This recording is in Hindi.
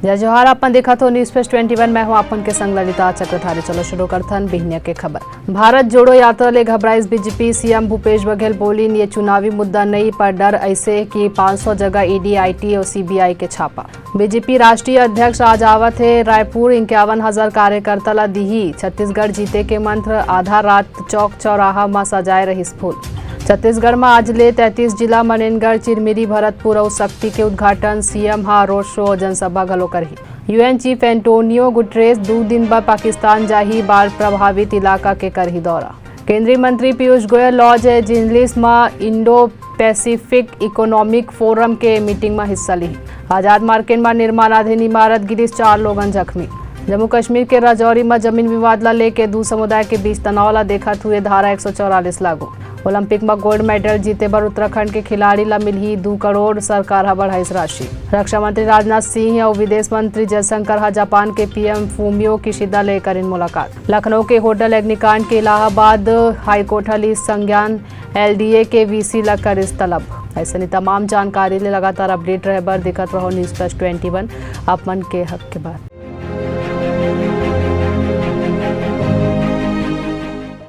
जय जोहार। अपन देखा तो न्यूज फर्स्ट 21 में हूं अपन के संग ललिता चक्रधारी। चलो शुरू करथन बिहनिया के खबर। भारत जोड़ो यात्रा ले घबराइस बीजेपी। सीएम भूपेश बघेल बोलिन ये चुनावी मुद्दा नहीं पर डर ऐसे कि 500 जगह ईडी आईटी और सीबीआई के छापा। बीजेपी राष्ट्रीय अध्यक्ष आज आवत है रायपुर। 51,000 कार्यकर्ता ला दिही छत्तीसगढ़ जीते के मंत्र। आधा रात चौक चौराहा में सजाए रहिस फूल। छत्तीसगढ़ में आज ले 33 जिला मनेनगढ़ चिरमिरी भरतपुर और शक्ति के उद्घाटन। सीएम हा रोड शो और जनसभा घलो करही। यूएन चीफ एंटोनियो गुटरेस 2 दिन बाद पाकिस्तान जाही। बाढ़ प्रभावित इलाका के करही दौरा। केंद्रीय मंत्री पीयूष गोयल लॉज जिनलिस में इंडो पैसिफिक इकोनॉमिक फोरम के मीटिंग में हिस्सा ली। आजाद मार्केट में निर्माणाधीन इमारत गिरी 4 लोगन जख्मी। जम्मू कश्मीर के राजौरी में जमीन विवाद ला लेके 2 समुदाय के बीच तनाव ला देखत हुए धारा 144 लागू। ओलंपिक में गोल्ड मेडल जीते पर उत्तराखंड के खिलाड़ी ला मिली 2 करोड़। सरकार हा बढ़ाइस राशि। रक्षा मंत्री राजनाथ सिंह और विदेश मंत्री जयशंकर हा जापान के पीएम फूमियो किशिदा लेकर इन मुलाकात। लखनऊ के होटल अग्निकांड के इलाहाबाद हाईकोर्ट ली संज्ञान। एलडीए के वीसी ला कर इस तलब। ऐसे तमाम जानकारी ले लगातार अपडेट रहे बर दिखत रहो न्यूज प्लस 21 अपन के हक के बाद।